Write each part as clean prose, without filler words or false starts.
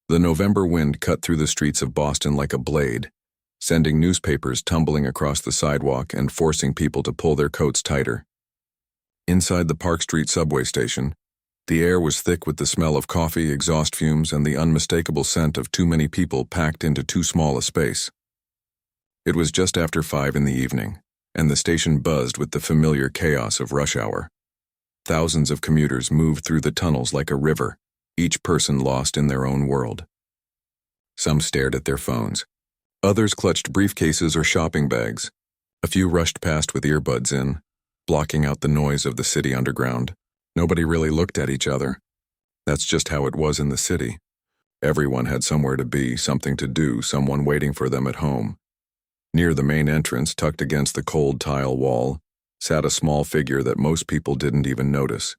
The November wind cut through the streets of Boston like a blade, sending newspapers tumbling across the sidewalk and forcing people to pull their coats tighter. Inside the Park Street subway station, the air was thick with the smell of coffee, exhaust fumes, and the unmistakable scent of too many people packed into too small a space. It was just after 5 in the evening, and the station buzzed with the familiar chaos of rush hour. Thousands of commuters moved through the tunnels like a river, each person lost in their own world. Some stared at their phones. Others clutched briefcases or shopping bags. A few rushed past with earbuds in, blocking out the noise of the city underground. Nobody really looked at each other. That's just how it was in the city. Everyone had somewhere to be, something to do, someone waiting for them at home. Near the main entrance, tucked against the cold tile wall, sat a small figure that most people didn't even notice.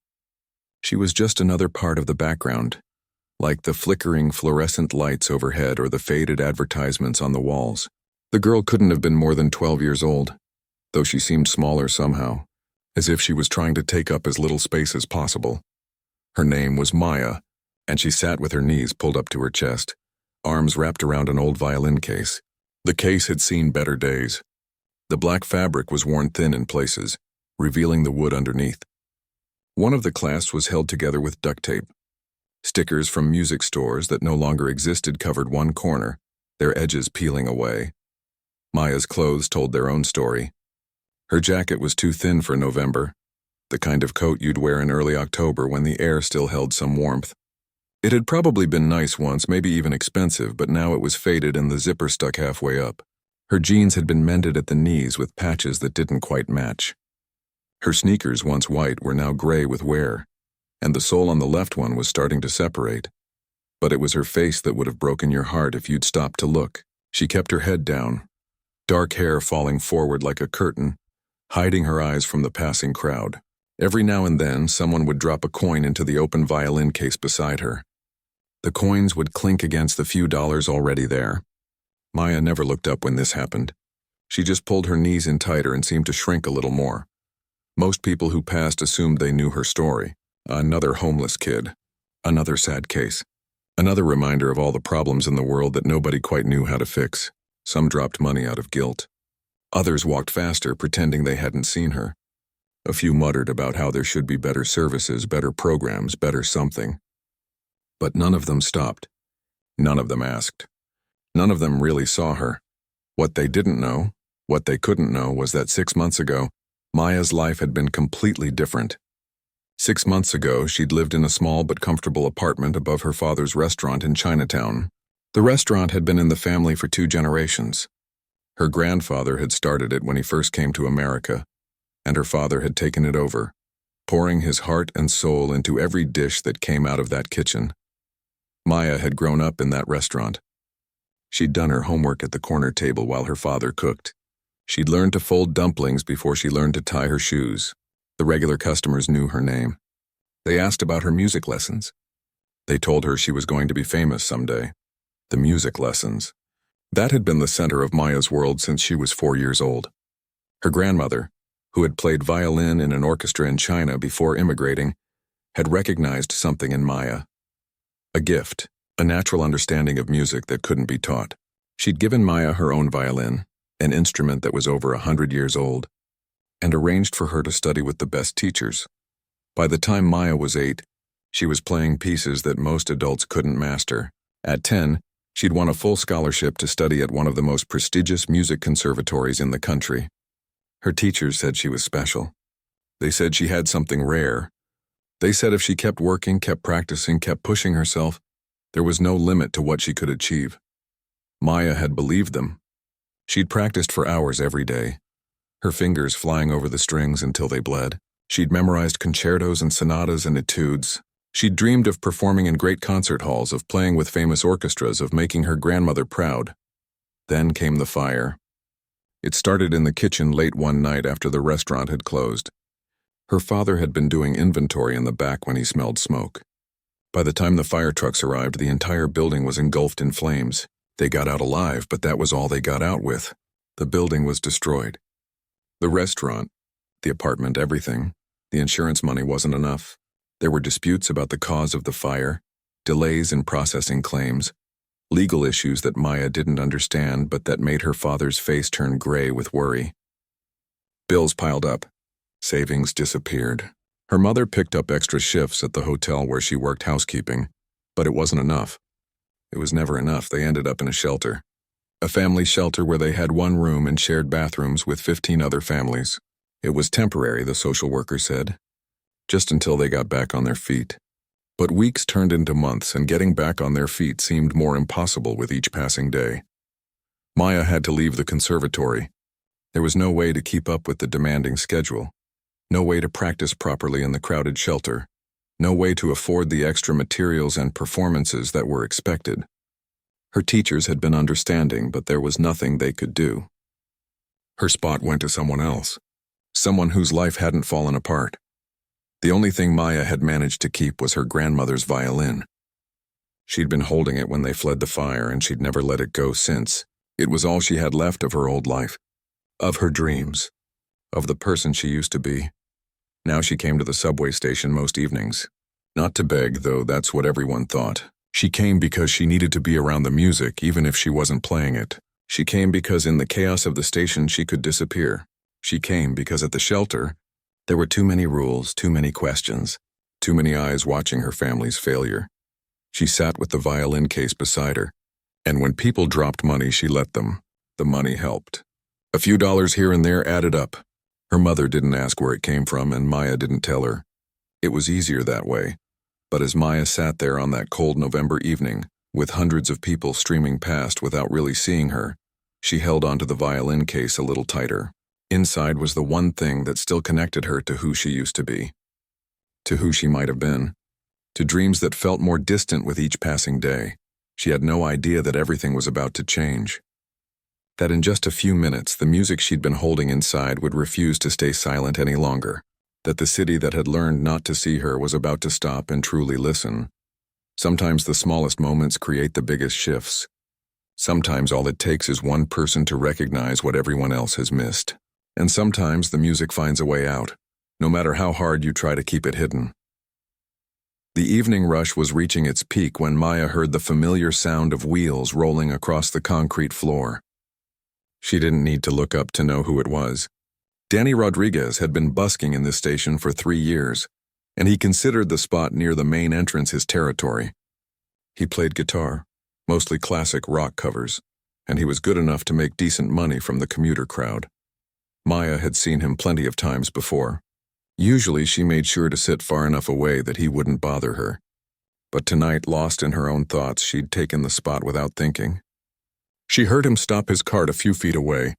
She was just another part of the background, like the flickering fluorescent lights overhead or the faded advertisements on the walls. The girl couldn't have been more than 12 years old, though she seemed smaller somehow, as if she was trying to take up as little space as possible. Her name was Maya, and she sat with her knees pulled up to her chest, arms wrapped around an old violin case. The case had seen better days. The black fabric was worn thin in places, revealing the wood underneath. One of the clasps was held together with duct tape. Stickers from music stores that no longer existed covered one corner, their edges peeling away. Maya's clothes told their own story. Her jacket was too thin for November, the kind of coat you'd wear in early October when the air still held some warmth. It had probably been nice once, maybe even expensive, but now it was faded and the zipper stuck halfway up. Her jeans had been mended at the knees with patches that didn't quite match. Her sneakers, once white, were now gray with wear, and the sole on the left one was starting to separate. But it was her face that would have broken your heart if you'd stopped to look. She kept her head down, dark hair falling forward like a curtain, hiding her eyes from the passing crowd. Every now and then, someone would drop a coin into the open violin case beside her. The coins would clink against the few dollars already there. Maya never looked up when this happened. She just pulled her knees in tighter and seemed to shrink a little more. Most people who passed assumed they knew her story. Another homeless kid. Another sad case. Another reminder of all the problems in the world that nobody quite knew how to fix. Some dropped money out of guilt. Others walked faster, pretending they hadn't seen her. A few muttered about how there should be better services, better programs, better something. But none of them stopped. None of them asked. None of them really saw her. What they didn't know, what they couldn't know, was that 6 months ago, Maya's life had been completely different. 6 months ago, she'd lived in a small but comfortable apartment above her father's restaurant in Chinatown. The restaurant had been in the family for 2 generations. Her grandfather had started it when he first came to America, and her father had taken it over, pouring his heart and soul into every dish that came out of that kitchen. Maya had grown up in that restaurant. She'd done her homework at the corner table while her father cooked. She'd learned to fold dumplings before she learned to tie her shoes. The regular customers knew her name. They asked about her music lessons. They told her she was going to be famous someday. The music lessons. That had been the center of Maya's world since she was 4 years old. Her grandmother, who had played violin in an orchestra in China before immigrating, had recognized something in Maya. A gift, a natural understanding of music that couldn't be taught. She'd given Maya her own violin, an instrument that was over 100 years old, and arranged for her to study with the best teachers. By the time Maya was 8, she was playing pieces that most adults couldn't master. At 10, she'd won a full scholarship to study at one of the most prestigious music conservatories in the country. Her teachers said she was special. They said she had something rare. They said if she kept working, kept practicing, kept pushing herself, there was no limit to what she could achieve. Maya had believed them. She'd practiced for hours every day, her fingers flying over the strings until they bled. She'd memorized concertos and sonatas and etudes. She'd dreamed of performing in great concert halls, of playing with famous orchestras, of making her grandmother proud. Then came the fire. It started in the kitchen late one night after the restaurant had closed. Her father had been doing inventory in the back when he smelled smoke. By the time the fire trucks arrived, the entire building was engulfed in flames. They got out alive, but that was all they got out with. The building was destroyed. The restaurant, the apartment, everything. The insurance money wasn't enough. There were disputes about the cause of the fire, delays in processing claims. legal issues that Maya didn't understand but that made her father's face turn gray with worry. Bills piled up. Savings disappeared. Her mother picked up extra shifts at the hotel where she worked housekeeping, but it wasn't enough. It was never enough. They ended up in a shelter. A family shelter where they had one room and shared bathrooms with 15 other families. It was temporary, the social worker said, just until they got back on their feet. But weeks turned into months, and getting back on their feet seemed more impossible with each passing day. Maya had to leave the conservatory. There was no way to keep up with the demanding schedule, no way to practice properly in the crowded shelter, no way to afford the extra materials and performances that were expected. Her teachers had been understanding, but there was nothing they could do. Her spot went to someone else, someone whose life hadn't fallen apart. The only thing Maya had managed to keep was her grandmother's violin. She'd been holding it when they fled the fire, and she'd never let it go since. It was all she had left of her old life, of her dreams, of the person she used to be. Now she came to the subway station most evenings. Not to beg, though that's what everyone thought. She came because she needed to be around the music, even if she wasn't playing it. She came because in the chaos of the station she could disappear. She came because at the shelter, there were too many rules, too many questions, too many eyes watching her family's failure. She sat with the violin case beside her, and when people dropped money, she let them. The money helped. A few dollars here and there added up. Her mother didn't ask where it came from, and Maya didn't tell her. It was easier that way. But as Maya sat there on that cold November evening, with hundreds of people streaming past without really seeing her, she held onto the violin case a little tighter. Inside was the one thing that still connected her to who she used to be, to who she might have been, to dreams that felt more distant with each passing day. She had no idea that everything was about to change. That in just a few minutes, the music she'd been holding inside would refuse to stay silent any longer. That the city that had learned not to see her was about to stop and truly listen. Sometimes the smallest moments create the biggest shifts. Sometimes all it takes is one person to recognize what everyone else has missed. And sometimes the music finds a way out, no matter how hard you try to keep it hidden. The evening rush was reaching its peak when Maya heard the familiar sound of wheels rolling across the concrete floor. She didn't need to look up to know who it was. Danny Rodriguez had been busking in this station for 3 years, and he considered the spot near the main entrance his territory. He played guitar, mostly classic rock covers, and he was good enough to make decent money from the commuter crowd. Maya had seen him plenty of times before. Usually she made sure to sit far enough away that he wouldn't bother her. But tonight, lost in her own thoughts, she'd taken the spot without thinking. She heard him stop his cart a few feet away.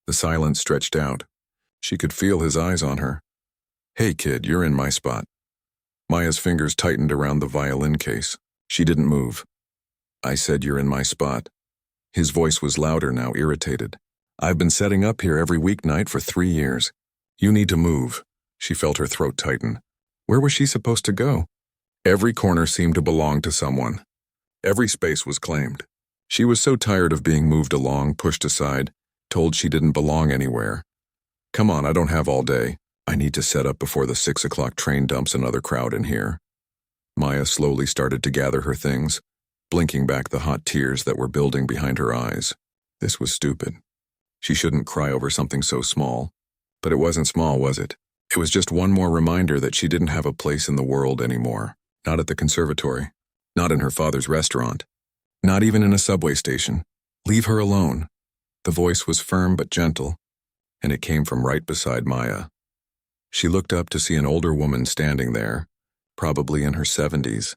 The silence stretched out. She could feel his eyes on her. "Hey kid, you're in my spot." Maya's fingers tightened around the violin case. She didn't move. "I said you're in my spot." His voice was louder now, irritated. "I've been setting up here every weeknight for 3 years. You need to move." She felt her throat tighten. Where was she supposed to go? Every corner seemed to belong to someone. Every space was claimed. She was so tired of being moved along, pushed aside, told she didn't belong anywhere. "Come on, I don't have all day. I need to set up before the 6 o'clock train dumps another crowd in here." Maya slowly started to gather her things, blinking back the hot tears that were building behind her eyes. This was stupid. She shouldn't cry over something so small. But it wasn't small, was it? It was just one more reminder that she didn't have a place in the world anymore. Not at the conservatory. Not in her father's restaurant. Not even in a subway station. Leave her alone. The voice was firm but gentle, and it came from right beside Maya. She looked up to see an older woman standing there, probably in her 70s,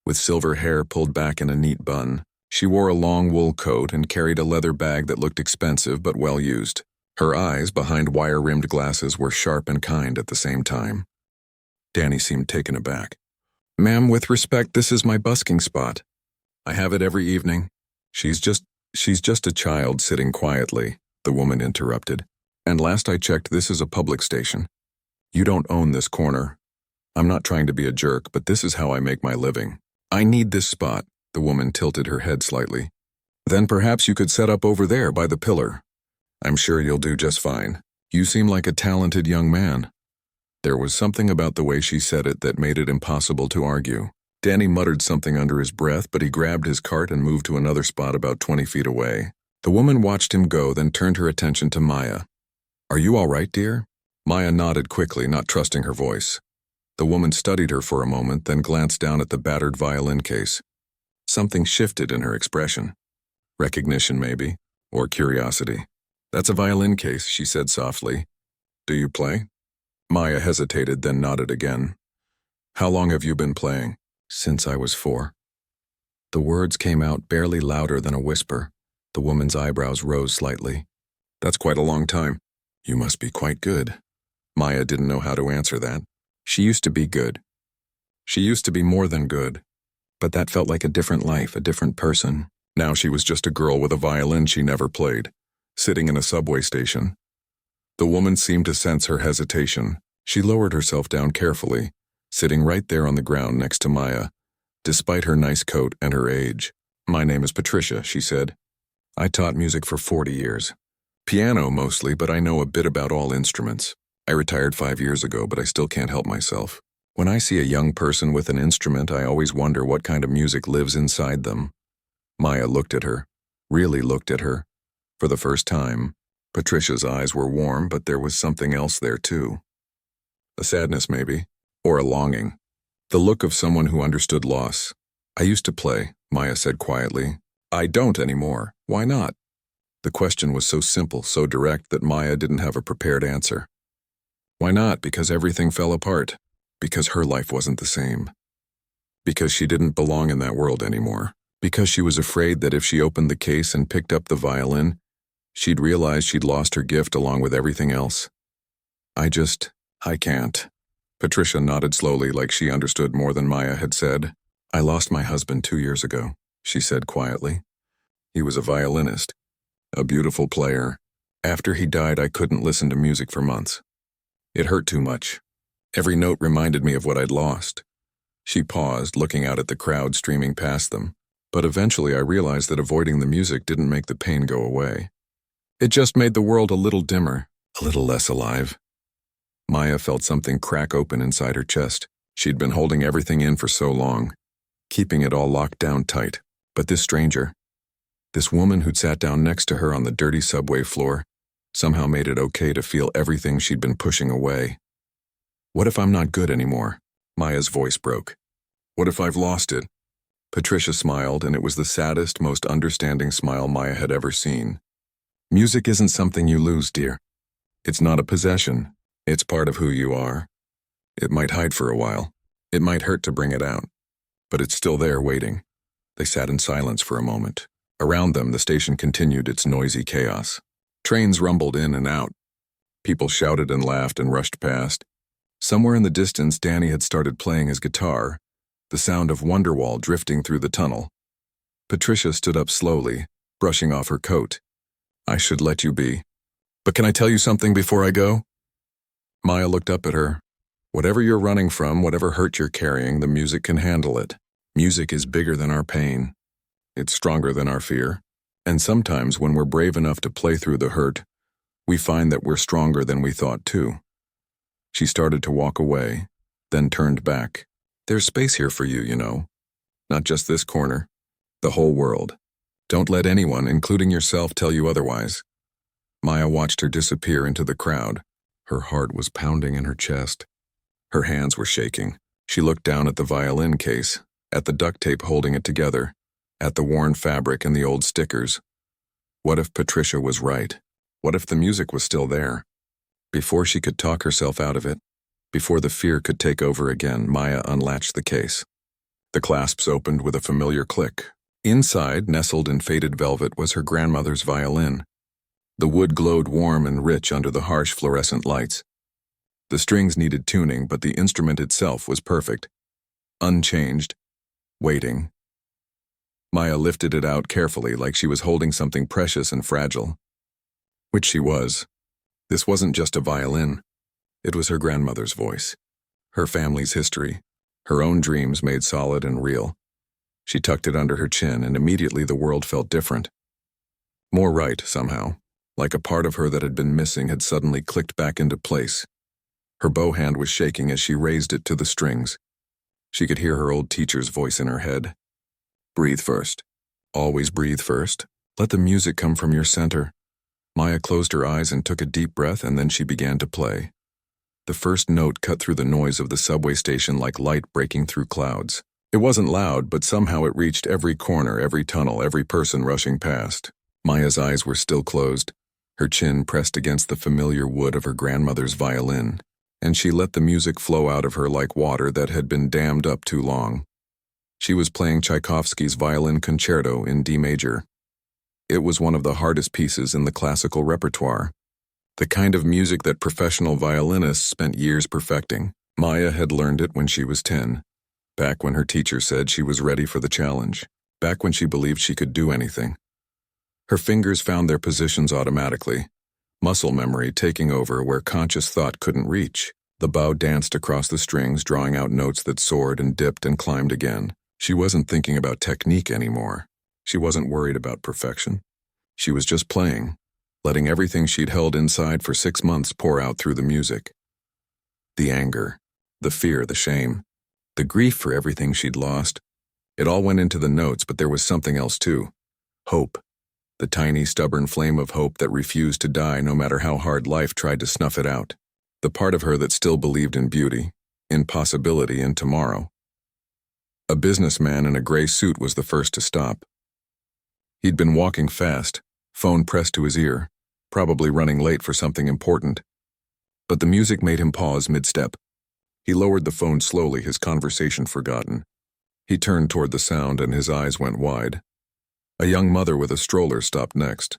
with silver hair pulled back in a neat bun. She wore a long wool coat and carried a leather bag that looked expensive but well used. Her eyes, behind wire-rimmed glasses, were sharp and kind at the same time. Danny seemed taken aback. "Ma'am, with respect, this is my busking spot. I have it every evening." She's just a child sitting quietly," the woman interrupted. "And last I checked, this is a public station. You don't own this corner. I'm not trying to be a jerk, but this is how I make my living. I need this spot." The woman tilted her head slightly. "Then perhaps you could set up over there by the pillar. I'm sure you'll do just fine. You seem like a talented young man." There was something about the way she said it that made it impossible to argue. Danny muttered something under his breath, but he grabbed his cart and moved to another spot about 20 feet away. The woman watched him go, then turned her attention to Maya. "Are you all right, dear?" Maya nodded quickly, not trusting her voice. The woman studied her for a moment, then glanced down at the battered violin case. Something shifted in her expression. Recognition, maybe, or curiosity. "That's a violin case," she said softly. "Do you play?" Maya hesitated, then nodded again. "How long have you been playing?" "Since I was 4. The words came out barely louder than a whisper. The woman's eyebrows rose slightly. "That's quite a long time. You must be quite good." Maya didn't know how to answer that. She used to be good. She used to be more than good. But that felt like a different life, a different person. Now she was just a girl with a violin she never played, sitting in a subway station. The woman seemed to sense her hesitation. She lowered herself down carefully, sitting right there on the ground next to Maya, despite her nice coat and her age. "My name is Patricia," she said. "I taught music for 40 years. Piano mostly, but I know a bit about all instruments. I retired 5 years ago, but I still can't help myself. When I see a young person with an instrument, I always wonder what kind of music lives inside them." Maya looked at her, really looked at her. For the first time, Patricia's eyes were warm, but there was something else there too. A sadness, maybe, or a longing. The look of someone who understood loss. "I used to play," Maya said quietly. "I don't anymore. Why not?" The question was so simple, so direct, that Maya didn't have a prepared answer. Why not? Because everything fell apart. Because her life wasn't the same. Because she didn't belong in that world anymore. Because she was afraid that if she opened the case and picked up the violin, she'd realize she'd lost her gift along with everything else. I can't." Patricia nodded slowly, like she understood more than Maya had said. "I lost my husband 2 years ago," she said quietly. "He was a violinist, a beautiful player. After he died, I couldn't listen to music for months. It hurt too much. Every note reminded me of what I'd lost." She paused, looking out at the crowd streaming past them. "But eventually I realized that avoiding the music didn't make the pain go away. It just made the world a little dimmer, a little less alive." Maya felt something crack open inside her chest. She'd been holding everything in for so long, keeping it all locked down tight. But this stranger, this woman who'd sat down next to her on the dirty subway floor, somehow made it okay to feel everything she'd been pushing away. "What if I'm not good anymore?" Maya's voice broke. "What if I've lost it?" Patricia smiled, and it was the saddest, most understanding smile Maya had ever seen. "Music isn't something you lose, dear. It's not a possession. It's part of who you are. It might hide for a while. It might hurt to bring it out. But it's still there waiting." They sat in silence for a moment. Around them, the station continued its noisy chaos. Trains rumbled in and out. People shouted and laughed and rushed past. Somewhere in the distance, Danny had started playing his guitar, the sound of Wonderwall drifting through the tunnel. Patricia stood up slowly, brushing off her coat. "I should let you be. But can I tell you something before I go?" Maya looked up at her. "Whatever you're running from, whatever hurt you're carrying, the music can handle it. Music is bigger than our pain. It's stronger than our fear. And sometimes when we're brave enough to play through the hurt, we find that we're stronger than we thought too." She started to walk away, then turned back. "There's space here for you, you know. Not just this corner. The whole world. Don't let anyone, including yourself, tell you otherwise." Maya watched her disappear into the crowd. Her heart was pounding in her chest. Her hands were shaking. She looked down at the violin case, at the duct tape holding it together, at the worn fabric and the old stickers. What if Patricia was right? What if the music was still there? Before she could talk herself out of it, before the fear could take over again, Maya unlatched the case. The clasps opened with a familiar click. Inside, nestled in faded velvet, was her grandmother's violin. The wood glowed warm and rich under the harsh fluorescent lights. The strings needed tuning, but the instrument itself was perfect. Unchanged. Waiting. Maya lifted it out carefully, like she was holding something precious and fragile. Which she was. This wasn't just a violin. It was her grandmother's voice. Her family's history. Her own dreams made solid and real. She tucked it under her chin, and immediately the world felt different. More right, somehow. Like a part of her that had been missing had suddenly clicked back into place. Her bow hand was shaking as she raised it to the strings. She could hear her old teacher's voice in her head. Breathe first. Always breathe first. Let the music come from your center. Maya closed her eyes and took a deep breath, and then she began to play. The first note cut through the noise of the subway station like light breaking through clouds. It wasn't loud, but somehow it reached every corner, every tunnel, every person rushing past. Maya's eyes were still closed, her chin pressed against the familiar wood of her grandmother's violin, and she let the music flow out of her like water that had been dammed up too long. She was playing Tchaikovsky's Violin Concerto in D major. It was one of the hardest pieces in the classical repertoire, the kind of music that professional violinists spent years perfecting. Maya had learned it when she was 10, back when her teacher said she was ready for the challenge, back when she believed she could do anything. Her fingers found their positions automatically, muscle memory taking over where conscious thought couldn't reach. The bow danced across the strings, drawing out notes that soared and dipped and climbed again. She wasn't thinking about technique anymore. She wasn't worried about perfection. She was just playing, letting everything she'd held inside for 6 months pour out through the music. The anger, the fear, the shame, the grief for everything she'd lost. It all went into the notes, but there was something else too. Hope. The tiny, stubborn flame of hope that refused to die no matter how hard life tried to snuff it out. The part of her that still believed in beauty, in possibility, in tomorrow. A businessman in a gray suit was the first to stop. He'd been walking fast, phone pressed to his ear, probably running late for something important. But the music made him pause mid-step. He lowered the phone slowly, his conversation forgotten. He turned toward the sound and his eyes went wide. A young mother with a stroller stopped next.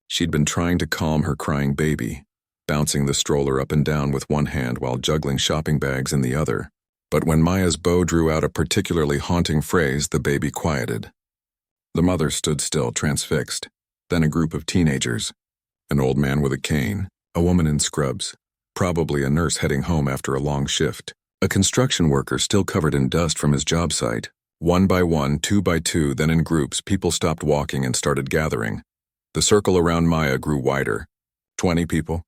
She'd been trying to calm her crying baby, bouncing the stroller up and down with one hand while juggling shopping bags in the other. But when Maya's bow drew out a particularly haunting phrase, the baby quieted. The mother stood still, transfixed. Then a group of teenagers. An old man with a cane, a woman in scrubs, probably a nurse heading home after a long shift, a construction worker still covered in dust from his job site. One by one, two by two, then in groups, people stopped walking and started gathering. The circle around Maya grew wider. 20 people,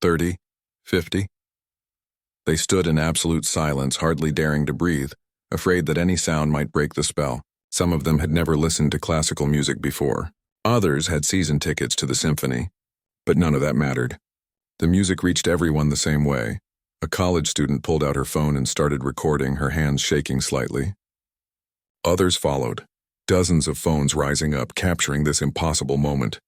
30, 50. They stood in absolute silence, hardly daring to breathe, afraid that any sound might break the spell. Some of them had never listened to classical music before. Others had season tickets to the symphony. But none of that mattered. The music reached everyone the same way. A college student pulled out her phone and started recording, her hands shaking slightly. Others followed, dozens of phones rising up, capturing this impossible moment.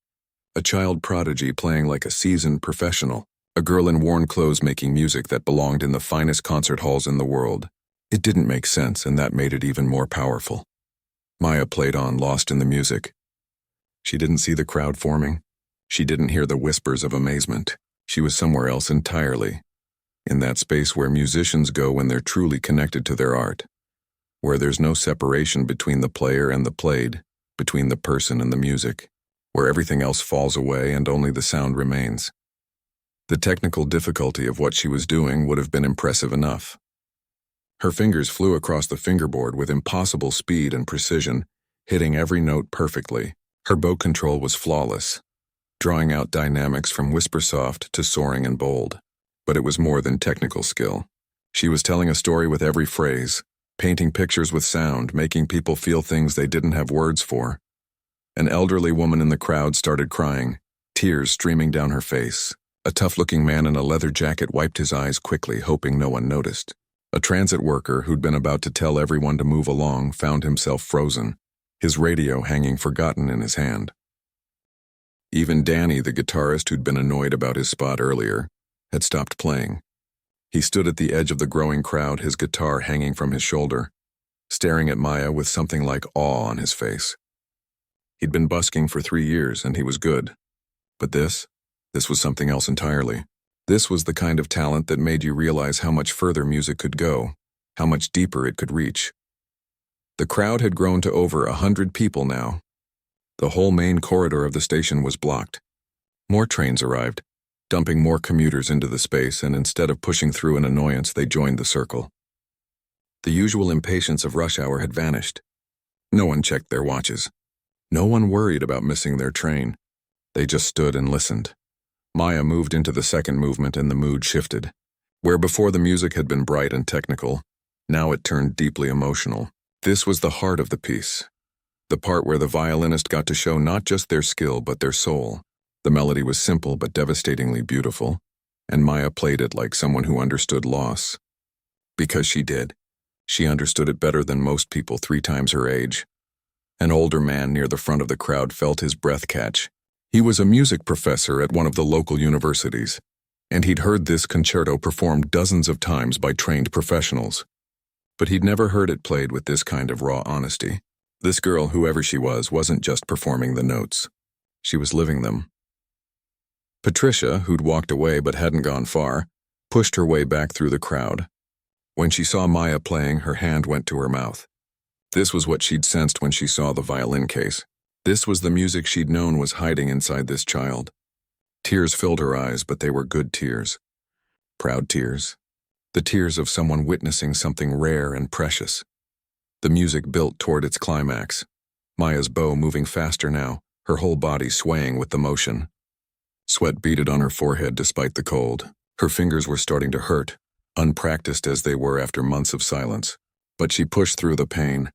A child prodigy playing like a seasoned professional, a girl in worn clothes making music that belonged in the finest concert halls in the world. It didn't make sense, and that made it even more powerful. Maya played on, lost in the music. She didn't see the crowd forming. She didn't hear the whispers of amazement. She was somewhere else entirely, in that space where musicians go when they're truly connected to their art, where there's no separation between the player and the played, between the person and the music, where everything else falls away and only the sound remains. The technical difficulty of what she was doing would have been impressive enough. Her fingers flew across the fingerboard with impossible speed and precision, hitting every note perfectly. Her bow control was flawless, drawing out dynamics from whisper soft to soaring and bold. But it was more than technical skill. She was telling a story with every phrase, painting pictures with sound, making people feel things they didn't have words for. An elderly woman in the crowd started crying, tears streaming down her face. A tough-looking man in a leather jacket wiped his eyes quickly, hoping no one noticed. A transit worker who'd been about to tell everyone to move along found himself frozen, his radio hanging forgotten in his hand. Even Danny, the guitarist who'd been annoyed about his spot earlier, had stopped playing. He stood at the edge of the growing crowd, his guitar hanging from his shoulder, staring at Maya with something like awe on his face. He'd been busking for 3 years, and he was good. But this was something else entirely. This was the kind of talent that made you realize how much further music could go, how much deeper it could reach. The crowd had grown to over 100 people now. The whole main corridor of the station was blocked. More trains arrived, dumping more commuters into the space, and instead of pushing through in annoyance, they joined the circle. The usual impatience of rush hour had vanished. No one checked their watches. No one worried about missing their train. They just stood and listened. Maya moved into the second movement and the mood shifted. Where before the music had been bright and technical, Now it turned deeply emotional. This was the heart of the piece. The part where the violinist got to show not just their skill but their soul. The melody was simple but devastatingly beautiful, and Maya played it like someone who understood loss. Because she did. She understood it better than most people 3 times her age. An older man near the front of the crowd felt his breath catch. He was a music professor at one of the local universities, and he'd heard this concerto performed dozens of times by trained professionals. But he'd never heard it played with this kind of raw honesty. This girl, whoever she was, wasn't just performing the notes. She was living them. Patricia, who'd walked away but hadn't gone far, pushed her way back through the crowd. When she saw Maya playing, her hand went to her mouth. This was what she'd sensed when she saw the violin case. This was the music she'd known was hiding inside this child. Tears filled her eyes, but they were good tears. Proud tears. The tears of someone witnessing something rare and precious. The music built toward its climax. Maya's bow moving faster now, her whole body swaying with the motion. Sweat beaded on her forehead despite the cold. Her fingers were starting to hurt, unpracticed as they were after months of silence. But she pushed through the pain.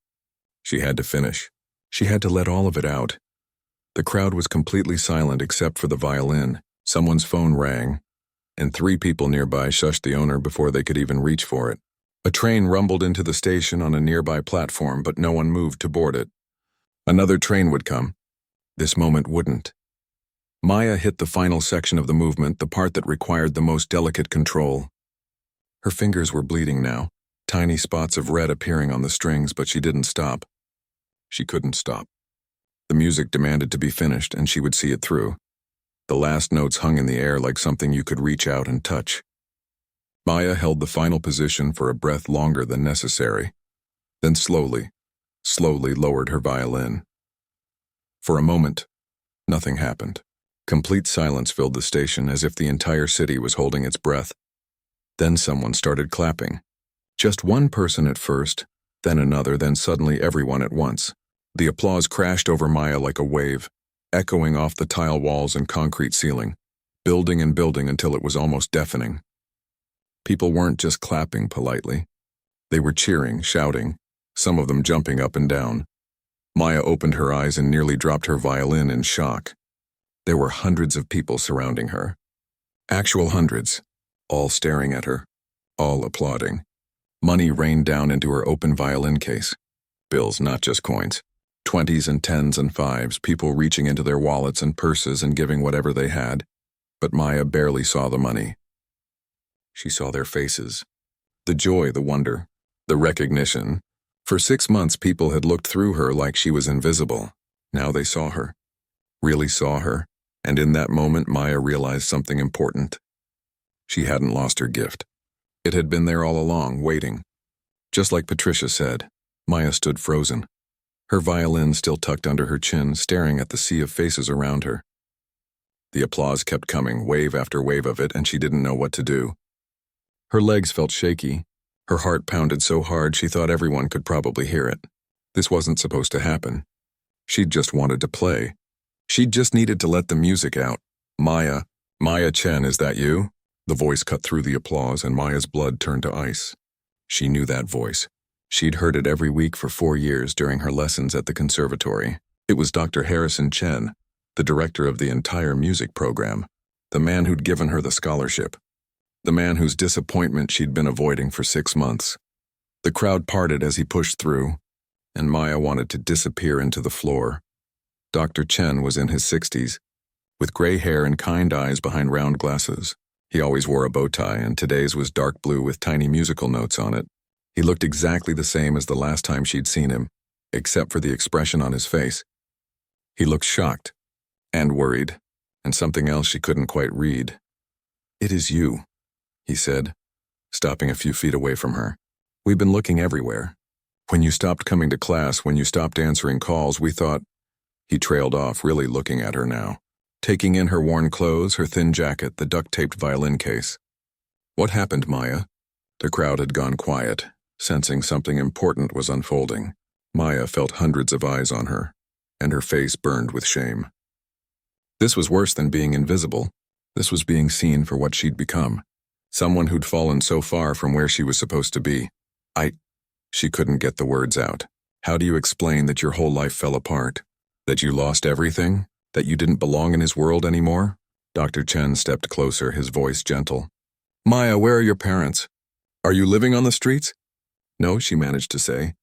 She had to finish. She had to let all of it out. The crowd was completely silent except for the violin. Someone's phone rang, and 3 people nearby shushed the owner before they could even reach for it. A train rumbled into the station on a nearby platform, but no one moved to board it. Another train would come. This moment wouldn't. Maya hit the final section of the movement, the part that required the most delicate control. Her fingers were bleeding now, tiny spots of red appearing on the strings, but she didn't stop. She couldn't stop. The music demanded to be finished, and she would see it through. The last notes hung in the air like something you could reach out and touch. Maya held the final position for a breath longer than necessary, then slowly lowered her violin. For a moment, nothing happened. Complete silence filled the station, as if the entire city was holding its breath. Then someone started clapping. Just one person at first, then another, then suddenly everyone at once. The applause crashed over Maya like a wave, echoing off the tile walls and concrete ceiling, building and building until it was almost deafening. People weren't just clapping politely. They were cheering, shouting, some of them jumping up and down. Maya opened her eyes and nearly dropped her violin in shock. There were hundreds of people surrounding her. Actual hundreds, all staring at her, all applauding. Money rained down into her open violin case. Bills, not just coins. 20s and 10s and 5s, people reaching into their wallets and purses and giving whatever they had. But Maya barely saw the money. She saw their faces. The joy, the wonder, the recognition. For 6 months, people had looked through her like she was invisible. Now they saw her. Really saw her. And in that moment, Maya realized something important. She hadn't lost her gift. It had been there all along, waiting. Just like Patricia said, Maya stood frozen. Her violin still tucked under her chin, staring at the sea of faces around her. The applause kept coming, wave after wave of it, and she didn't know what to do. Her legs felt shaky. Her heart pounded so hard she thought everyone could probably hear it. This wasn't supposed to happen. She'd just wanted to play. She'd just needed to let the music out. Maya Chen, is that you? The voice cut through the applause, and Maya's blood turned to ice. She knew that voice. She'd heard it every week for 4 years during her lessons at the conservatory. It was Dr. Harrison Chen, the director of the entire music program, the man who'd given her the scholarship, the man whose disappointment she'd been avoiding for 6 months. The crowd parted as he pushed through, and Maya wanted to disappear into the floor. Dr. Chen was in his 60s, with gray hair and kind eyes behind round glasses. He always wore a bow tie, and today's was dark blue with tiny musical notes on it. He looked exactly the same as the last time she'd seen him, except for the expression on his face. He looked shocked and worried, and something else she couldn't quite read. "It is you," he said, stopping a few feet away from her. "We've been looking everywhere. When you stopped coming to class, when you stopped answering calls, we thought—" He trailed off, really looking at her now, taking in her worn clothes, her thin jacket, the duct-taped violin case. "What happened, Maya?" The crowd had gone quiet, sensing something important was unfolding. Maya felt hundreds of eyes on her, and her face burned with shame. This was worse than being invisible. This was being seen for what she'd become, someone who'd fallen so far from where she was supposed to be. I... She couldn't get the words out. How do you explain that your whole life fell apart? That you lost everything? That you didn't belong in his world anymore? Dr. Chen stepped closer, his voice gentle. Maya, where are your parents? Are you living on the streets? No, she managed to say.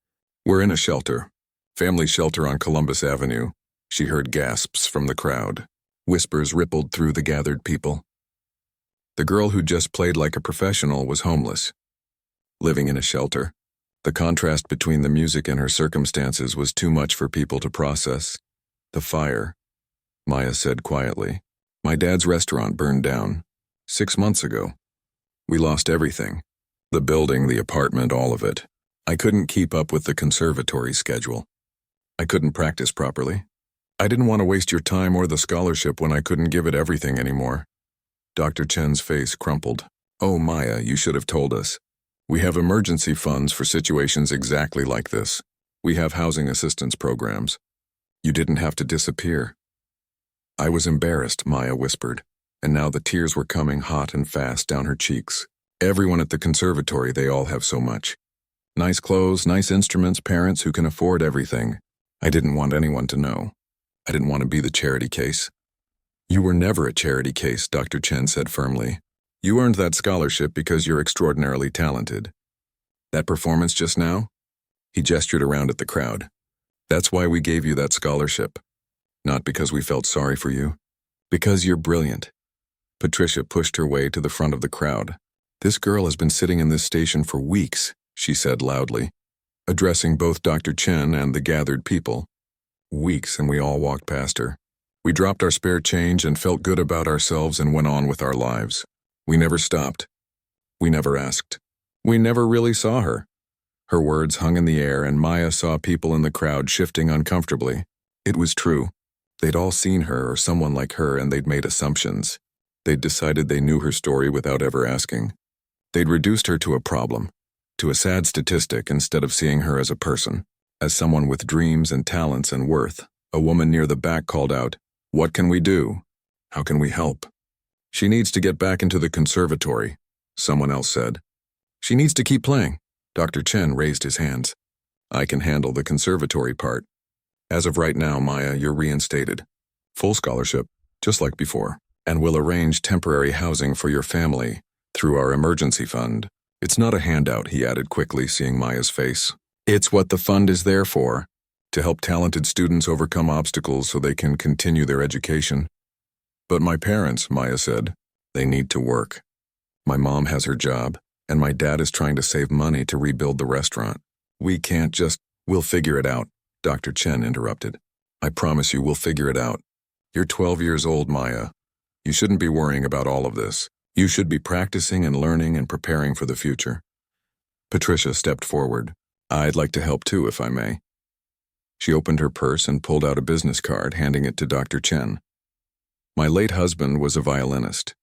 We're in a shelter. Family shelter on Columbus Avenue. She heard gasps from the crowd. Whispers rippled through the gathered people. The girl who just played like a professional was homeless, living in a shelter. The contrast between the music and her circumstances was too much for people to process. The fire, Maya said quietly. My dad's restaurant burned down 6 months ago. We lost everything. The building, the apartment, all of it. I couldn't keep up with the conservatory schedule. I couldn't practice properly. I didn't want to waste your time or the scholarship when I couldn't give it everything anymore. Dr. Chen's face crumpled. Oh, Maya, you should have told us. We have emergency funds for situations exactly like this. We have housing assistance programs. You didn't have to disappear. I was embarrassed, Maya whispered, and now the tears were coming hot and fast down her cheeks. Everyone at the conservatory, they all have so much. Nice clothes, nice instruments, parents who can afford everything. I didn't want anyone to know. I didn't want to be the charity case. You were never a charity case, Dr. Chen said firmly. You earned that scholarship because you're extraordinarily talented. That performance just now? He gestured around at the crowd. That's why we gave you that scholarship. Not because we felt sorry for you. Because you're brilliant. Patricia pushed her way to the front of the crowd. This girl has been sitting in this station for weeks, she said loudly, addressing both Dr. Chen and the gathered people. Weeks, and we all walked past her. We dropped our spare change and felt good about ourselves and went on with our lives. We never stopped. We never asked. We never really saw her. Her words hung in the air, and Maya saw people in the crowd shifting uncomfortably. It was true. They'd all seen her or someone like her, and they'd made assumptions. They'd decided they knew her story without ever asking. They'd reduced her to a problem, to a sad statistic, instead of seeing her as a person, as someone with dreams and talents and worth. A woman near the back called out, "What can we do? How can we help?" "She needs to get back into the conservatory," someone else said. "She needs to keep playing." Dr. Chen raised his hands. "I can handle the conservatory part. As of right now, Maya, you're reinstated. Full scholarship, just like before, and we'll arrange temporary housing for your family through our emergency fund. It's not a handout," he added quickly, seeing Maya's face. "It's what the fund is there for, to help talented students overcome obstacles so they can continue their education." "But my parents," Maya said, "they need to work. My mom has her job, and my dad is trying to save money to rebuild the restaurant. We can't just—" "We'll figure it out," Dr. Chen interrupted. "I promise you we'll figure it out. You're 12 years old, Maya. You shouldn't be worrying about all of this. You should be practicing and learning and preparing for the future." Patricia stepped forward. "I'd like to help too, if I may." She opened her purse and pulled out a business card, handing it to Dr. Chen. "My late husband was a violinist.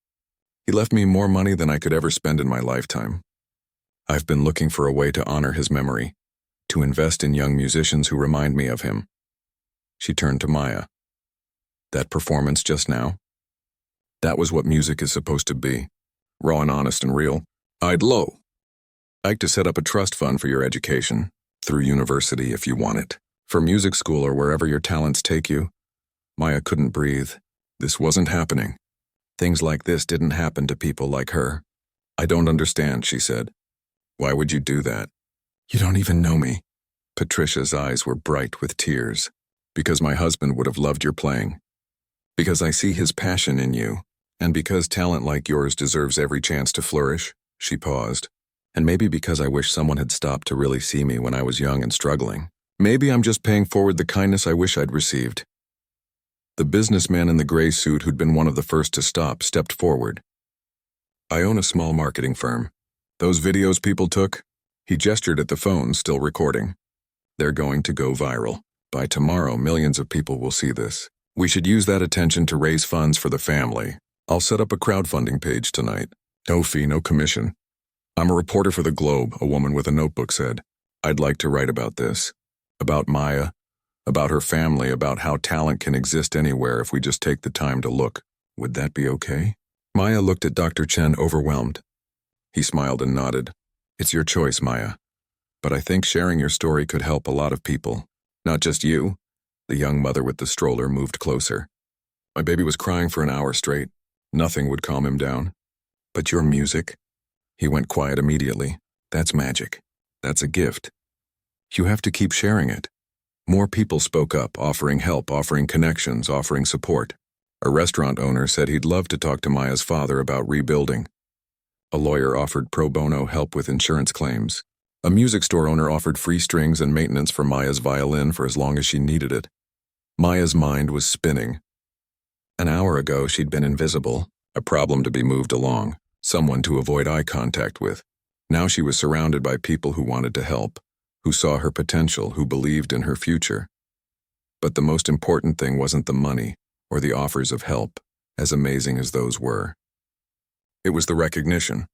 He left me more money than I could ever spend in my lifetime. I've been looking for a way to honor his memory, to invest in young musicians who remind me of him." She turned to Maya. "That performance just now? That was what music is supposed to be, raw and honest and real. I'd like to set up a trust fund for your education, through university if you want it, for music school or wherever your talents take you." Maya couldn't breathe. This wasn't happening. Things like this didn't happen to people like her. "I don't understand," she said. "Why would you do that? You don't even know me." Patricia's eyes were bright with tears. "Because my husband would have loved your playing. Because I see his passion in you. And because talent like yours deserves every chance to flourish." She paused. "And maybe because I wish someone had stopped to really see me when I was young and struggling. Maybe I'm just paying forward the kindness I wish I'd received." The businessman in the gray suit who'd been one of the first to stop stepped forward. "I own a small marketing firm. Those videos people took," he gestured at the phone still recording, "they're going to go viral. By tomorrow, millions of people will see this. We should use that attention to raise funds for the family. I'll set up a crowdfunding page tonight. No fee, no commission. I'm a reporter for the Globe," a woman with a notebook said. "I'd like to write about this. About Maya. About her family, about how talent can exist anywhere if we just take the time to look. Would that be okay?" Maya looked at Dr. Chen, overwhelmed. He smiled and nodded. "It's your choice, Maya. but I think sharing your story could help a lot of people. Not just you." The young mother with the stroller moved closer. "My baby was crying for an hour straight. Nothing would calm him down. But your music?" He went quiet immediately. "That's magic. That's a gift. You have to keep sharing it." More people spoke up, offering help, offering connections, offering support. A restaurant owner said he'd love to talk to Maya's father about rebuilding. A lawyer offered pro bono help with insurance claims. A music store owner offered free strings and maintenance for Maya's violin for as long as she needed it. Maya's mind was spinning. An hour ago, she'd been invisible, a problem to be moved along, someone to avoid eye contact with. Now she was surrounded by people who wanted to help, who saw her potential, who believed in her future. But the most important thing wasn't the money or the offers of help, as amazing as those were. It was the recognition.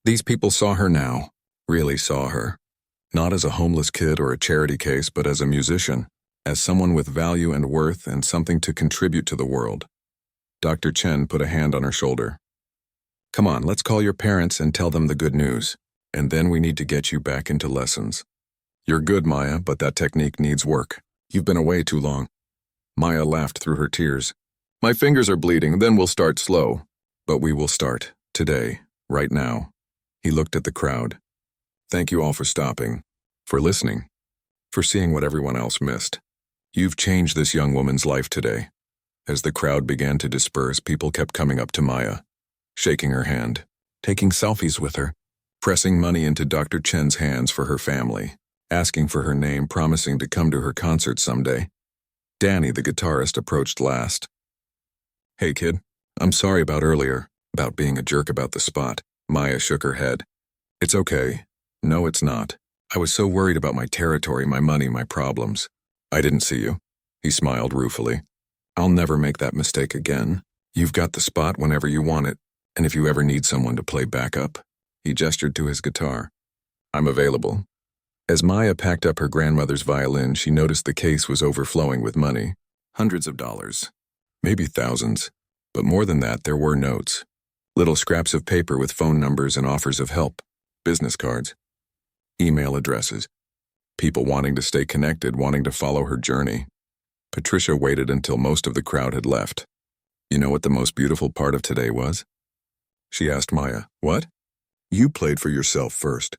These people saw her now, really saw her. Not as a homeless kid or a charity case, but as a musician, as someone with value and worth and something to contribute to the world. Dr. Chen put a hand on her shoulder. "Come on, let's call your parents and tell them the good news, and then we need to get you back into lessons. You're good, Maya, but that technique needs work. You've been away too long." Maya laughed through her tears. "My fingers are bleeding, then we'll start slow. But we will start, today, right now." He looked at the crowd. "Thank you all for stopping, for listening, for seeing what everyone else missed. You've changed this young woman's life today." As the crowd began to disperse, people kept coming up to Maya, shaking her hand, taking selfies with her, pressing money into Dr. Chen's hands for her family, asking for her name, promising to come to her concert someday. Danny, the guitarist, approached last. "Hey, kid, I'm sorry about earlier, about being a jerk about the spot." Maya shook her head. "It's okay. No, it's not. I was so worried about my territory, my money, my problems. I didn't see you." He smiled ruefully. "I'll never make that mistake again. You've got the spot whenever you want it, and if you ever need someone to play backup," he gestured to his guitar, "I'm available." As Maya packed up her grandmother's violin, she noticed the case was overflowing with money. Hundreds of dollars. Maybe thousands. But more than that, there were notes. Little scraps of paper with phone numbers and offers of help. Business cards. Email addresses. People wanting to stay connected, wanting to follow her journey. Patricia waited until most of the crowd had left. "You know what the most beautiful part of today was?" She asked Maya. "What?" "You played for yourself first.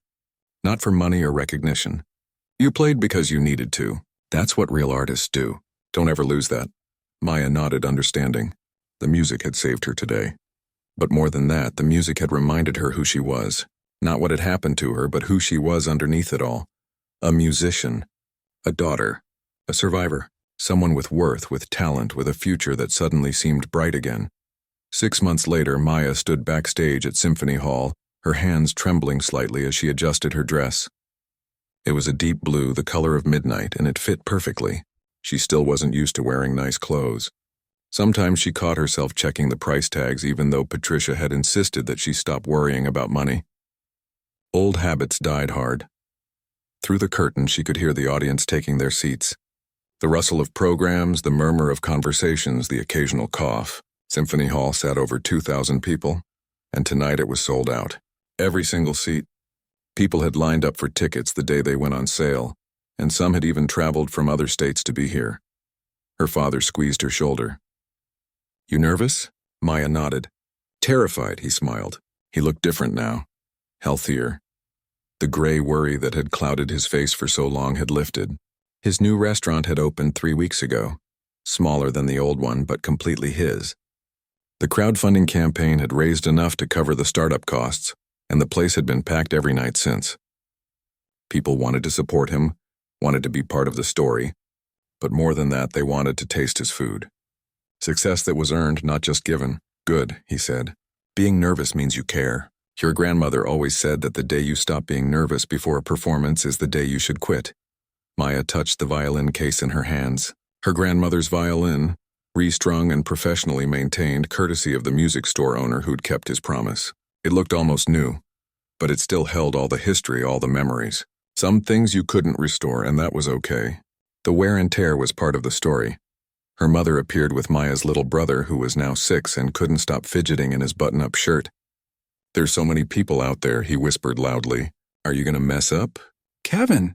Not for money or recognition. You played because you needed to. That's what real artists do. Don't ever lose that." Maya nodded, understanding. The music had saved her today. But more than that, the music had reminded her who she was. Not what had happened to her, but who she was underneath it all. A musician. A daughter. A survivor. Someone with worth, with talent, with a future that suddenly seemed bright again. 6 months later, Maya stood backstage at Symphony Hall, her hands trembling slightly as she adjusted her dress. It was a deep blue, the color of midnight, and it fit perfectly. She still wasn't used to wearing nice clothes. Sometimes she caught herself checking the price tags even though Patricia had insisted that she stop worrying about money. Old habits died hard. Through the curtain, she could hear the audience taking their seats. The rustle of programs, the murmur of conversations, the occasional cough. Symphony Hall sat over 2,000 people, and tonight it was sold out. Every single seat. People had lined up for tickets the day they went on sale, and some had even traveled from other states to be here. Her father squeezed her shoulder. "You nervous?" Maya nodded. "Terrified," he smiled. He looked different now. Healthier. The gray worry that had clouded his face for so long had lifted. His new restaurant had opened 3 weeks ago. Smaller than the old one, but completely his. The crowdfunding campaign had raised enough to cover the startup costs, and the place had been packed every night since. People wanted to support him, wanted to be part of the story, but more than that, they wanted to taste his food. Success that was earned, not just given. "Good," he said. "Being nervous means you care. Your grandmother always said that the day you stop being nervous before a performance is the day you should quit." Maya touched the violin case in her hands. Her grandmother's violin, restrung and professionally maintained, courtesy of the music store owner who'd kept his promise. It looked almost new, but it still held all the history, all the memories. Some things you couldn't restore, and that was okay. The wear and tear was part of the story. Her mother appeared with Maya's little brother, who was now 6 and couldn't stop fidgeting in his button-up shirt. "There's so many people out there," he whispered loudly. "Are you gonna mess up? Kevin!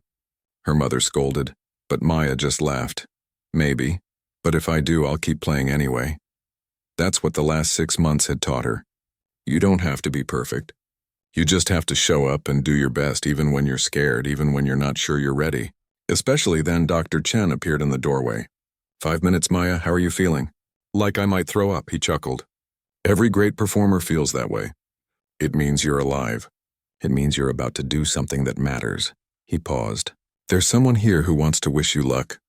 her mother scolded, but Maya just laughed. Maybe, but if I do, I'll keep playing anyway. That's what the last 6 months had taught her. You don't have to be perfect. You just have to show up and do your best even when you're scared, even when you're not sure you're ready. Especially then Dr. Chen appeared in the doorway. 5 minutes, Maya, how are you feeling? Like I might throw up, he chuckled. Every great performer feels that way. It means you're alive. It means you're about to do something that matters. He paused. There's someone here who wants to wish you luck.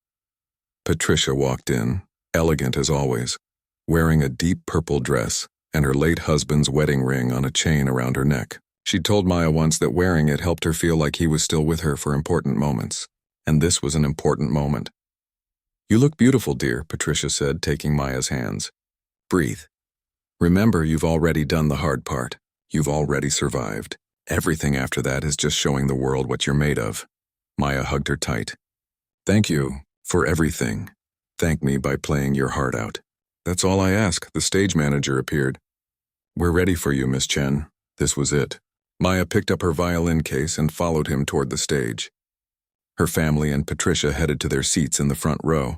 Patricia walked in, elegant as always, wearing a deep purple dress and her late husband's wedding ring on a chain around her neck. She'd told Maya once that wearing it helped her feel like he was still with her for important moments. And this was an important moment. You look beautiful, dear, Patricia said, taking Maya's hands. Breathe. Remember, you've already done the hard part. You've already survived. Everything after that is just showing the world what you're made of. Maya hugged her tight. Thank you for everything. Thank me by playing your heart out. That's all I ask. The stage manager appeared. We're ready for you, Miss Chen. This was it. Maya picked up her violin case and followed him toward the stage. Her family and Patricia headed to their seats in the front row.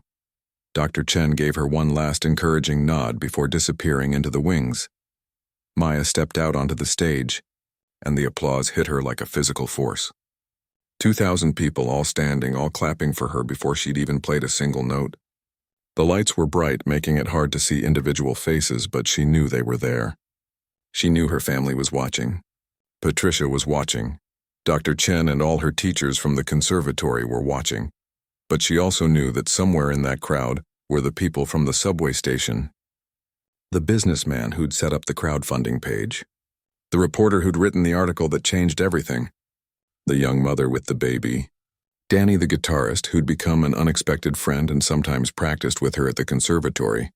Dr. Chen gave her one last encouraging nod before disappearing into the wings. Maya stepped out onto the stage, and the applause hit her like a physical force. 2,000 people all standing, all clapping for her before she'd even played a single note. The lights were bright, making it hard to see individual faces, but she knew they were there. She knew her family was watching. Patricia was watching. Dr. Chen and all her teachers from the conservatory were watching. But she also knew that somewhere in that crowd were the people from the subway station. The businessman who'd set up the crowdfunding page. The reporter who'd written the article that changed everything. The young mother with the baby. Danny the guitarist who'd become an unexpected friend and sometimes practiced with her at the conservatory.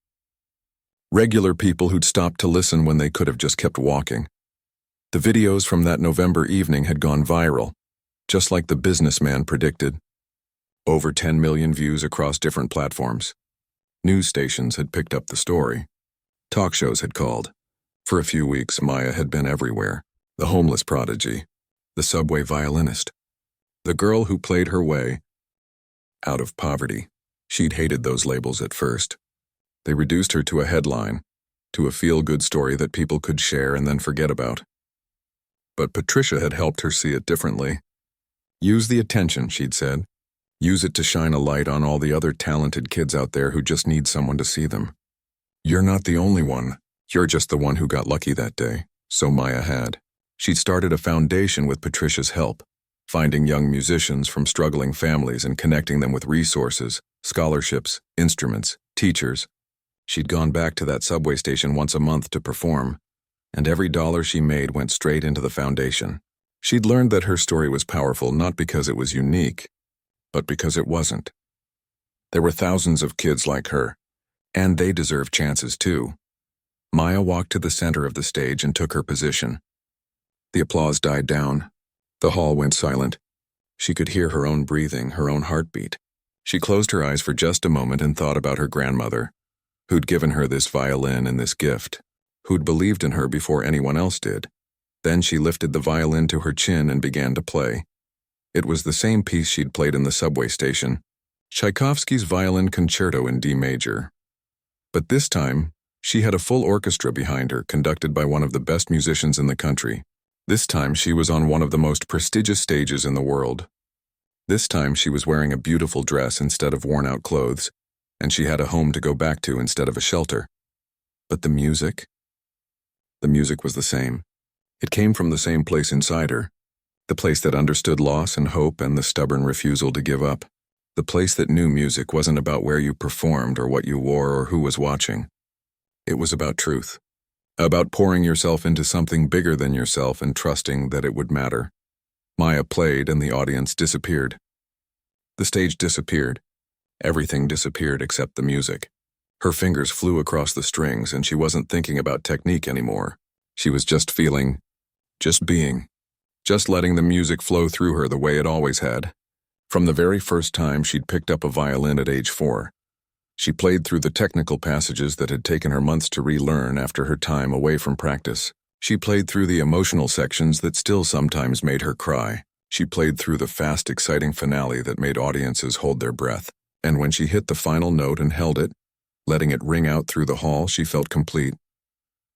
Regular people who'd stopped to listen when they could have just kept walking. The videos from that November evening had gone viral, just like the businessman predicted. Over 10 million views across different platforms. News stations had picked up the story. Talk shows had called. For a few weeks, Maya had been everywhere. The homeless prodigy. The subway violinist. The girl who played her way out of poverty. She'd hated those labels at first. They reduced her to a headline, to a feel-good story that people could share and then forget about. But Patricia had helped her see it differently. Use the attention, she'd said. Use it to shine a light on all the other talented kids out there who just need someone to see them. You're not the only one. You're just the one who got lucky that day. So Maya had. She'd started a foundation with Patricia's help, finding young musicians from struggling families and connecting them with resources, scholarships, instruments, teachers. She'd gone back to that subway station once a month to perform, and every dollar she made went straight into the foundation. She'd learned that her story was powerful not because it was unique, but because it wasn't. There were thousands of kids like her, and they deserved chances too. Maya walked to the center of the stage and took her position. The applause died down. The hall went silent. She could hear her own breathing, her own heartbeat. She closed her eyes for just a moment and thought about her grandmother, who'd given her this violin and this gift, who'd believed in her before anyone else did. Then she lifted the violin to her chin and began to play. It was the same piece she'd played in the subway station, Tchaikovsky's Violin Concerto in D major. But this time, she had a full orchestra behind her, conducted by one of the best musicians in the country. This time, she was on one of the most prestigious stages in the world. This time, she was wearing a beautiful dress instead of worn-out clothes, and she had a home to go back to instead of a shelter. But the music? The music was the same. It came from the same place inside her, the place that understood loss and hope and the stubborn refusal to give up. The place that knew music wasn't about where you performed or what you wore or who was watching. It was about truth, about pouring yourself into something bigger than yourself and trusting that it would matter. Maya played and the audience disappeared. The stage disappeared. Everything disappeared except the music. Her fingers flew across the strings and she wasn't thinking about technique anymore. She was just feeling, just being, just letting the music flow through her the way it always had. From the very first time she'd picked up a violin at age 4, she played through the technical passages that had taken her months to relearn after her time away from practice. She played through the emotional sections that still sometimes made her cry. She played through the fast, exciting finale that made audiences hold their breath. And when she hit the final note and held it, letting it ring out through the hall, she felt complete.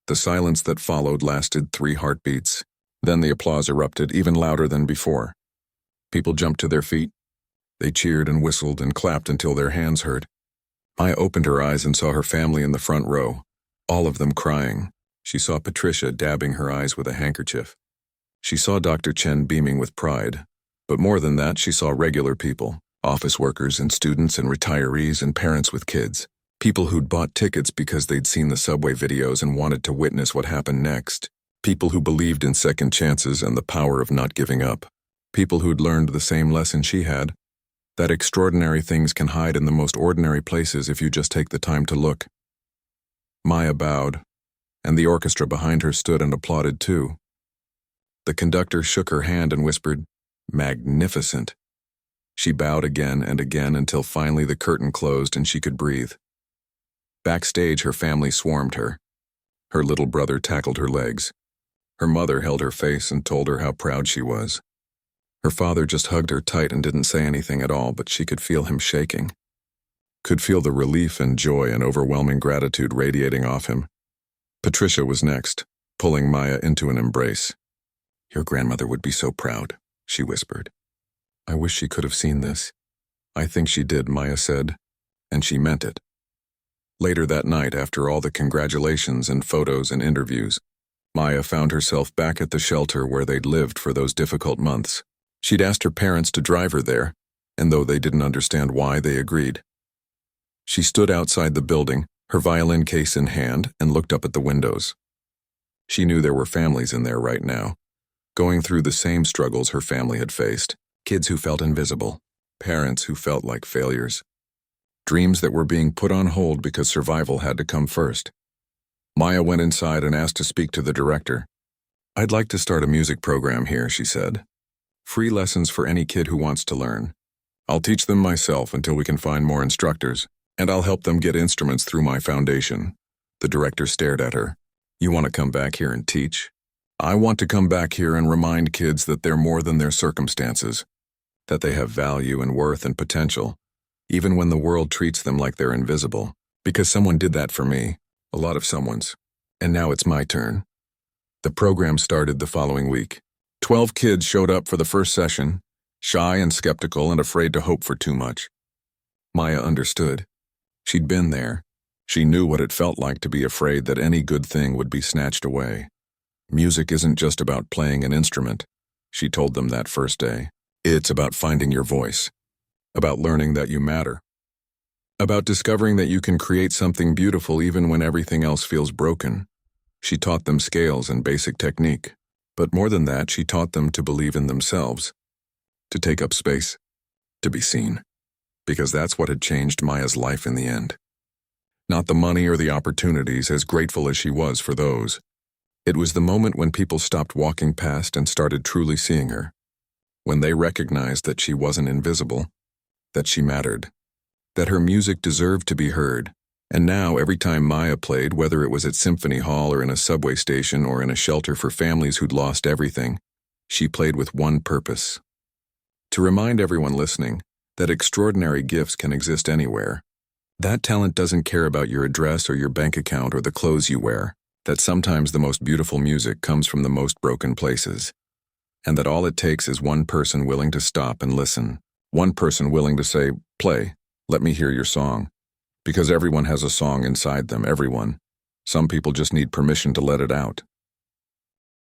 The silence that followed lasted 3 heartbeats. Then the applause erupted, even louder than before. People jumped to their feet. They cheered and whistled and clapped until their hands hurt. Maya opened her eyes and saw her family in the front row, all of them crying. She saw Patricia dabbing her eyes with a handkerchief. She saw Dr. Chen beaming with pride. But more than that, she saw regular people, office workers and students and retirees and parents with kids. People who'd bought tickets because they'd seen the subway videos and wanted to witness what happened next. People who believed in second chances and the power of not giving up. People who'd learned the same lesson she had, that extraordinary things can hide in the most ordinary places if you just take the time to look. Maya bowed, and the orchestra behind her stood and applauded too. The conductor shook her hand and whispered, "Magnificent." She bowed again and again until finally the curtain closed and she could breathe. Backstage, her family swarmed her. Her little brother tackled her legs. Her mother held her face and told her how proud she was. Her father just hugged her tight and didn't say anything at all, but she could feel him shaking. Could feel the relief and joy and overwhelming gratitude radiating off him. Patricia was next, pulling Maya into an embrace. "Your grandmother would be so proud," she whispered. "I wish she could have seen this." "I think she did," Maya said, and she meant it. Later that night, after all the congratulations and photos and interviews, Maya found herself back at the shelter where they'd lived for those difficult months. She'd asked her parents to drive her there, and though they didn't understand why, they agreed. She stood outside the building, her violin case in hand, and looked up at the windows. She knew there were families in there right now, going through the same struggles her family had faced. Kids who felt invisible, parents who felt like failures, dreams that were being put on hold because survival had to come first. Maya went inside and asked to speak to the director. "I'd like to start a music program here," she said. "Free lessons for any kid who wants to learn. I'll teach them myself until we can find more instructors, and I'll help them get instruments through my foundation." The director stared at her. "You want to come back here and teach?" "I want to come back here and remind kids that they're more than their circumstances, that they have value and worth and potential, even when the world treats them like they're invisible. Because someone did that for me, a lot of someone's, and now it's my turn." The program started the following week. 12 kids showed up for the first session, shy and skeptical and afraid to hope for too much. Maya understood. She'd been there. She knew what it felt like to be afraid that any good thing would be snatched away. Music isn't just about playing an instrument, she told them that first day. It's about finding your voice, about learning that you matter, about discovering that you can create something beautiful even when everything else feels broken. She taught them scales and basic technique, but more than that, she taught them to believe in themselves, to take up space, to be seen, because that's what had changed Maya's life in the end. Not the money or the opportunities, as grateful as she was for those. It was the moment when people stopped walking past and started truly seeing her, when they recognized that she wasn't invisible, that she mattered, that her music deserved to be heard. And now, every time Maya played, whether it was at Symphony Hall or in a subway station or in a shelter for families who'd lost everything, she played with one purpose: to remind everyone listening that extraordinary gifts can exist anywhere. That talent doesn't care about your address or your bank account or the clothes you wear, that sometimes the most beautiful music comes from the most broken places, and that all it takes is one person willing to stop and listen, one person willing to say, "Play, let me hear your song." Because everyone has a song inside them, everyone. Some people just need permission to let it out.